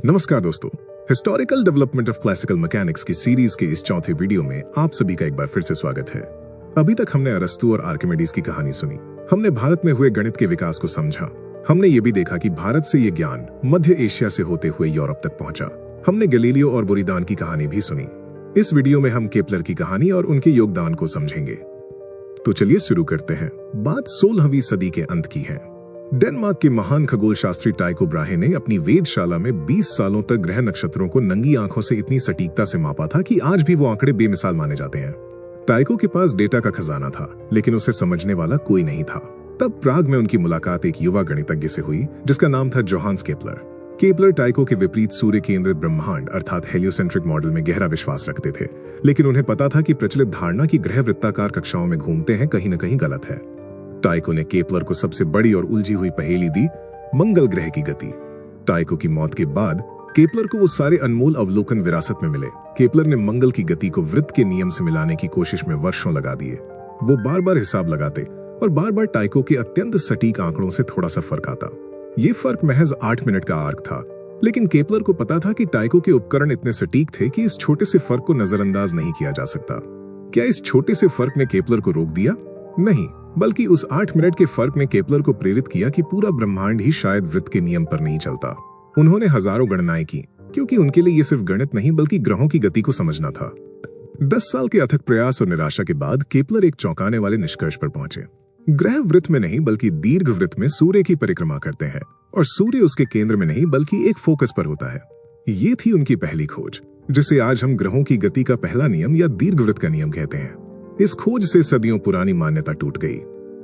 नमस्कार दोस्तों, historical development of classical mechanics की सीरीज के इस चौथे वीडियो में आप सभी का एक बार फिर से स्वागत है। अभी तक हमने अरस्तु और आर्किमिडीज की कहानी सुनी, हमने भारत में हुए गणित के विकास को समझा, हमने ये भी देखा कि भारत से ये ज्ञान मध्य एशिया से होते हुए यूरोप तक पहुंचा। हमने गैलीलियो और बुरीदान की कहानी भी सुनी। इस वीडियो में हम केपलर की कहानी और उनके योगदान को समझेंगे। तो चलिए शुरू करते हैं। बात 16वीं सदी के अंत की है। डेनमार्क के महान खगोल शास्त्री टाइको ब्राहे ने अपनी वेधशाला में 20 सालों तक ग्रह नक्षत्रों को नंगी आंखों से इतनी सटीकता से मापा था कि आज भी वो आंकड़े बेमिसाल माने जाते हैं। टाइको के पास डेटा का खजाना था, लेकिन उसे समझने वाला कोई नहीं था। तब प्राग में उनकी मुलाकात एक युवा गणितज्ञ से हुई जिसका नाम था जोहान्स केपलर। केपलर टाइको के विपरीत सूर्य केंद्रित ब्रह्मांड अर्थात हेलियोसेंट्रिक मॉडल में गहरा विश्वास रखते थे, लेकिन उन्हें पता था कि प्रचलित धारणा कि ग्रह वृत्ताकार कक्षाओं में घूमते हैं कहीं न कहीं गलत है। टाइको ने केपलर को सबसे बड़ी और उलझी हुई पहेली दी, मंगल ग्रह की गति। टाइको की मौत के बाद केपलर को वो सारे अनमोल अवलोकन विरासत में मिले। केपलर ने मंगल की गति को वृत्त के नियम से मिलाने की कोशिश में वर्षों लगा दिए। वो बार बार हिसाब लगाते और बार बार टाइको के अत्यंत सटीक आंकड़ों से थोड़ा सा फर्क आता। ये फर्क महज 8 मिनट का आर्क था, लेकिन केपलर को पता था कि टाइको के उपकरण इतने सटीक थे कि इस छोटे से फर्क को नजरअंदाज नहीं किया जा सकता। क्या इस छोटे से फर्क ने केपलर को रोक दिया? नहीं, बल्कि उस 8 मिनट के फर्क ने केपलर को प्रेरित किया कि पूरा ब्रह्मांड ही शायद वृत्त के नियम पर नहीं चलता। उन्होंने हजारों गणनाएं की, क्योंकि उनके लिए ये सिर्फ गणित नहीं बल्कि ग्रहों की गति को समझना था। 10 साल के अथक प्रयास और निराशा के बाद केपलर एक चौंकाने वाले निष्कर्ष पर पहुंचे। ग्रह वृत्त में नहीं बल्कि दीर्घ वृत्त में सूर्य की परिक्रमा करते हैं, और सूर्य उसके केंद्र में नहीं बल्कि एक फोकस पर होता है। ये थी उनकी पहली खोज, जिसे आज हम ग्रहों की गति का पहला नियम या दीर्घवृत्त का नियम कहते हैं। इस खोज से सदियों पुरानी मान्यता टूट गई,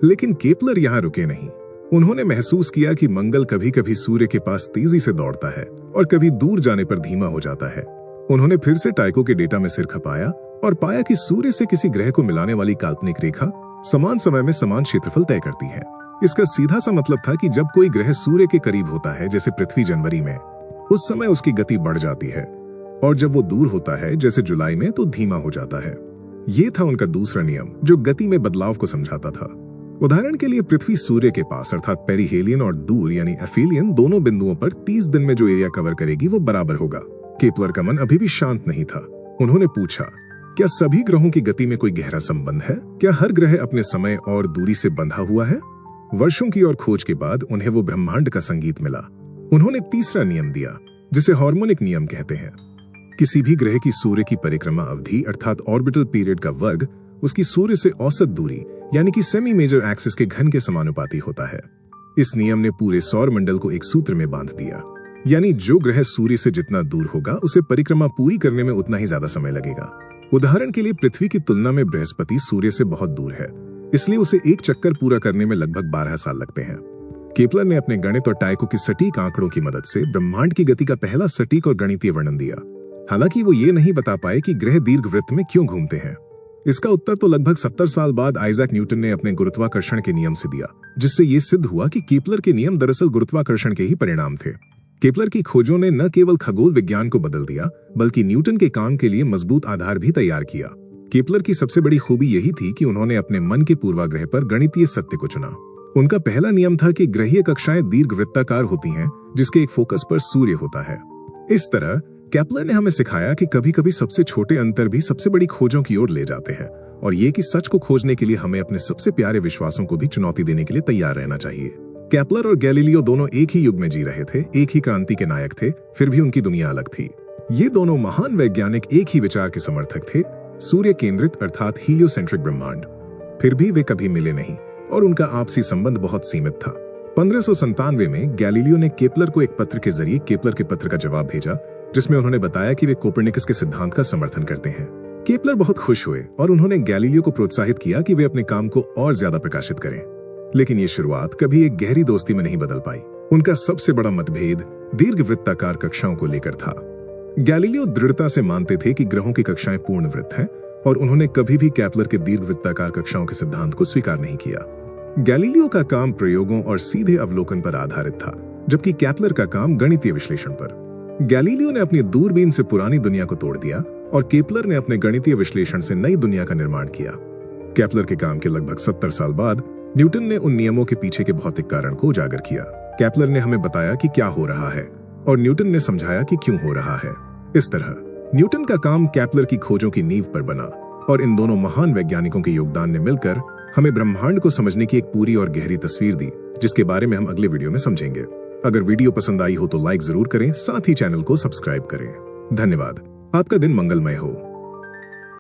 लेकिन केपलर यहाँ रुके नहीं। उन्होंने महसूस किया कि मंगल कभी कभी सूर्य के पास तेजी से दौड़ता है और कभी दूर जाने पर धीमा हो जाता है। उन्होंने फिर से टाइको के डेटा में सिर खपाया और पाया कि सूर्य से किसी ग्रह को मिलाने वाली काल्पनिक रेखा समान समय में समान क्षेत्रफल तय करती है। इसका सीधा सा मतलब था कि जब कोई ग्रह सूर्य के करीब होता है, जैसे पृथ्वी जनवरी में, उस समय उसकी गति बढ़ जाती है, और जब वो दूर होता है, जैसे जुलाई में, तो धीमा हो जाता है। ये था उनका दूसरा नियम, जो गति में बदलाव को समझाता था। उदाहरण के लिए पृथ्वी सूर्य के पास अर्थात पेरिहेलियन और दूर यानी एफिलियन दोनों बिंदुओं पर 30 दिन में जो एरिया कवर करेगी वो बराबर होगा। केपलर का मन अभी भी शांत नहीं था। उन्होंने पूछा, क्या सभी ग्रहों की गति में कोई गहरा संबंध है? क्या हर ग्रह अपने समय और दूरी से बंधा हुआ है? वर्षों की और खोज के बाद उन्हें वो ब्रह्मांड का संगीत मिला। उन्होंने तीसरा नियम दिया, जिसे हार्मोनिक नियम कहते हैं। किसी भी ग्रह की सूर्य की परिक्रमा अवधि अर्थात ऑर्बिटल पीरियड का वर्ग उसकी सूर्य से औसत दूरी यानी कि सेमी मेजर एक्सिस के घन के समानुपाती होता है। इस नियम ने पूरे सौर मंडल को एक सूत्र में बांध दिया, यानी जो ग्रह सूर्य से जितना दूर होगा उसे परिक्रमा पूरी करने में उतना ही ज्यादा समय लगेगा। उदाहरण के लिए पृथ्वी की तुलना में बृहस्पति सूर्य से बहुत दूर है, इसलिए उसे एक चक्कर पूरा करने में लगभग 12 साल लगते हैं। केपलर ने अपने गणित और टाइको की सटीक आंकड़ों की मदद से ब्रह्मांड की गति का पहला सटीक और गणितीय वर्णन दिया। हालांकि वो ये नहीं बता पाए कि ग्रह दीर्घवृत्त में क्यों घूमते हैं। इसका उत्तर तो लगभग 70 साल बाद आइजैक न्यूटन ने अपने गुरुत्वाकर्षण के नियम से दिया, जिससे ये सिद्ध हुआ कि केपलर के नियम दरअसल गुरुत्वाकर्षण के ही परिणाम थे। केपलर की खोजों ने न केवल खगोल विज्ञान को बदल दिया, बल्कि न्यूटन के काम के लिए मजबूत आधार भी तैयार किया। केपलर की सबसे बड़ी खूबी यही थी कि उन्होंने अपने मन के पूर्वाग्रह पर गणितीय सत्य को चुना। उनका पहला नियम था कि ग्रहीय कक्षाएं दीर्घवृत्ताकार होती हैं, जिसके एक फोकस पर सूर्य होता है। इस तरह केपलर ने हमें सिखाया कि कभी कभी सबसे छोटे अंतर भी सबसे बड़ी खोजों की ओर ले जाते हैं, और ये कि सच को खोजने के लिए हमें अपने सबसे प्यारे विश्वासों को भी चुनौती देने के लिए तैयार रहना चाहिए। केपलर और गैलीलियो दोनों एक ही युग में जी रहे थे, एक ही क्रांति के नायक थे, फिर भी उनकी दुनिया अलग थी। ये दोनों महान वैज्ञानिक एक ही विचार के समर्थक थे, सूर्य केंद्रित अर्थात हीलियोसेंट्रिक ब्रह्मांड। फिर भी वे कभी मिले नहीं और उनका आपसी संबंध बहुत सीमित था। 1597 में गैलीलियो ने केपलर को एक पत्र के जरिए केपलर के पत्र का जवाब भेजा, जिसमें उन्होंने बताया कि वे कोपरनिकस के सिद्धांत का समर्थन करते हैं। केपलर बहुत खुश हुए और उन्होंने गैलीलियो को प्रोत्साहित किया कि वे अपने काम को और ज्यादा प्रकाशित करें। लेकिन ये शुरुआत कभी एक गहरी दोस्ती में नहीं बदल पाई। उनका सबसे बड़ा मतभेद दीर्घवृत्ताकार कक्षाओं को लेकर था। गैलीलियो दृढ़ता से मानते थे कि ग्रहों की कक्षाएं पूर्ण वृत्त हैं, और उन्होंने कभी भी केपलर के दीर्घवृत्ताकार कक्षाओं के सिद्धांत को स्वीकार नहीं किया। गैलीलियो का काम प्रयोगों और सीधे अवलोकन पर आधारित था, जबकि केपलर का काम गणितीय विश्लेषण पर। गैलीलियो ने अपनी दूरबीन से पुरानी दुनिया को तोड़ दिया और केपलर ने अपने गणितीय विश्लेषण से नई दुनिया का निर्माण किया। केपलर के काम के लगभग 70 साल बाद न्यूटन ने उन नियमों के पीछे के भौतिक कारण को उजागर किया। केपलर ने हमें बताया कि क्या हो रहा है, और न्यूटन ने समझाया कि क्यों हो रहा है। इस तरह न्यूटन का काम केपलर की खोजों की नींव पर बना और इन दोनों महान वैज्ञानिकों के योगदान ने मिलकर हमें ब्रह्मांड को समझने की एक पूरी और गहरी तस्वीर दी, जिसके बारे में हम अगले वीडियो में समझेंगे। अगर वीडियो पसंद आई हो तो लाइक जरूर करें, साथ ही चैनल को सब्सक्राइब करें। धन्यवाद। आपका दिन मंगलमय हो।